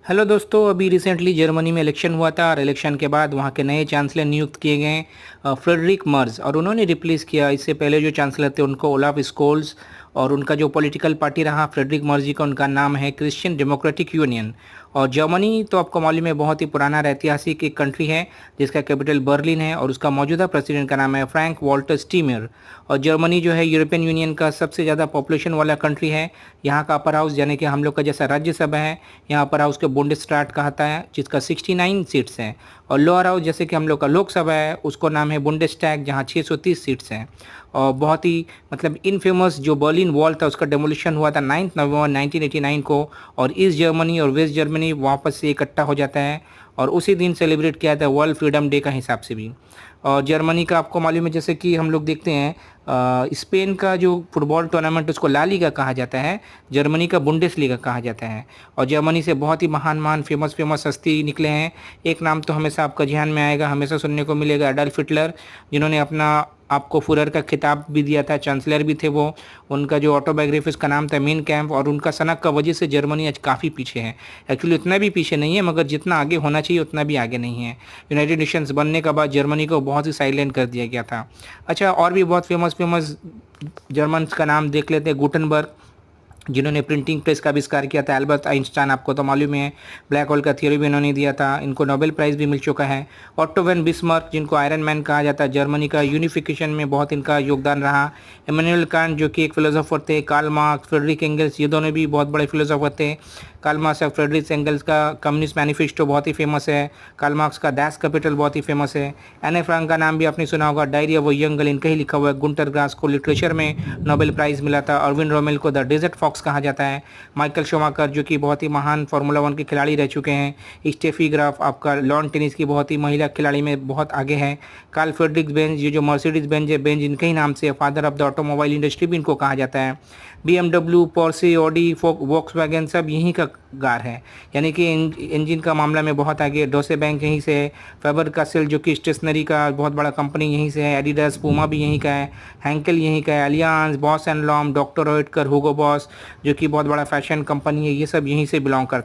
Hello दोस्तों, अभी recently Germany में इलेक्शन हुआ था और इलेक्शन के बाद वहाँ के नए चांसलर नियुक्त किए गए फ्रेडरिक मर्ज, और उन्होंने रिप्लेस किया इससे पहले जो चांसलर थे उनको ओलाफ स्कोल्स। और उनका जो पॉलिटिकल पार्टी रहा फ्रेडरिक मर्ज जी का, उनका नाम है क्रिश्चियन डेमोक्रेटिक यूनियन। और जर्मनी तो आपको मालूम है बहुत ही पुराना और ऐतिहासिक एक कंट्री है जिसका कैपिटल बर्लिन है, और उसका मौजूदा प्रेसिडेंट का नाम है फ्रैंक वॉल्टर स्टीमर। और जर्मनी जो है यूरोपियन यूनियन का सबसे ज़्यादा पॉपुलेशन वाला कंट्री है। यहाँ का अपर हाउस यानी कि हम लोग का जैसा राज्यसभा है, यहाँ अपर हाउस के बुंडेस्राट कहता है जिसका 69 सीट्स हैं। और लोअर हाउस जैसे कि हम लोग का लोकसभा है उसको नाम है बुंडेस्टैग, जहाँ 630 सीट्स हैं। और बहुत ही मतलब इनफेमस जो बर्लिन वॉल था उसका डेमोलिशन हुआ था 9 नवंबर 1989 को। और ईस्ट जर्मनी और वेस्ट जर्मनी वापस से इकट्ठा हो जाता है, और उसी दिन सेलिब्रेट किया था वर्ल्ड फ्रीडम डे का हिसाब से भी। और जर्मनी का आपको मालूम है जैसे कि हम लोग देखते हैं स्पेन का जो फुटबॉल टूर्नामेंट उसको ला लीगा कहा जाता है, जर्मनी का बुंडेसलीगा कहा जाता है। और जर्मनी से बहुत ही महान महान फेमस हस्ती निकले हैं। एक नाम तो हमेशा आपका ध्यान में आएगा, हमेशा सुनने को मिलेगा, एडल्फ हिटलर, जिन्होंने अपना आपको फुरर का खिताब भी दिया था, चांसलर भी थे वो। उनका जो ऑटोबायोग्राफी उसका नाम था मेन कैंप, और उनका सनक का वजह से जर्मनी आज काफ़ी पीछे है। एक्चुअली उतना भी पीछे नहीं है, मगर जितना आगे होना चाहिए उतना भी आगे नहीं है। यूनाइटेड नेशंस बनने के बाद जर्मनी को बहुत ही साइलेंट कर दिया गया था। अच्छा, और भी बहुत फेमस जर्मन्स का नाम देख लेते हैं। गुटनबर्ग, जिन्होंने प्रिंटिंग प्रेस का आविष्कार किया था। एल्बर्ट आइंस्टाइन, आपको तो मालूम है, ब्लैक होल का थ्योरी भी इन्होंने दिया था, इनको नोबेल प्राइज़ भी मिल चुका है। ऑट्टो वेन बिस्मार्क, जिनको आयरन मैन कहा जाता है, जर्मनी का यूनिफिकेशन में बहुत इनका योगदान रहा। इमैनुअल कांट, जो कि एक फिलोसोफर थे। कार्ल मार्क्स, फ्रेडरिक एंगल्स, ये दोनों भी बहुत बड़े फिलोसोफर थे। कार्ल मार्क्स और फ्रेडरिक एंगल्स का कम्युनिस्ट मैनिफेस्टो बहुत ही फेमस है। कार्ल मार्क्स का डैश कैपिटल बहुत ही फेमस है। एने फ्रांक का नाम भी आपने सुना होगा, diary of a young girl इनका ही लिखा हुआ है। गुंटर ग्रास को लिटरेचर में नोबेल प्राइज़ मिला था। अरविंद रोमेल को द डेजर्ट फॉक्स कहा जाता है। माइकल शूमाकर, जो कि बहुत ही महान फार्मूला 1 के खिलाड़ी रह चुके हैं। स्टेफी ग्राफ, आपका लॉन टेनिस की बहुत ही महिला खिलाड़ी में बहुत आगे है। कार्ल फ्रेडरिक बेंज, ये जो मर्सिडीज बेंज है, बेंज इनके ही नाम से father of the automobile industry भी इनको कहा जाता है। BMW, पोर्से, ऑडी, वॉक्सवैगन सब यहीं का गार है, यानी कि इंजन का मामला में बहुत आगे। डोसे बैंक यहीं से है। फेबर कासेल, जो कि स्टेशनरी का बहुत बड़ा कंपनी, यहीं से है। एडिडास, पूमा भी यहीं का है। हैंकेल यहीं का है। Alliance, boss and Lomb, doctor Oetker, Hugo boss, जो कि बहुत बड़ा फैशन कंपनी है, ये सब यहीं से बिलोंग करते हैं।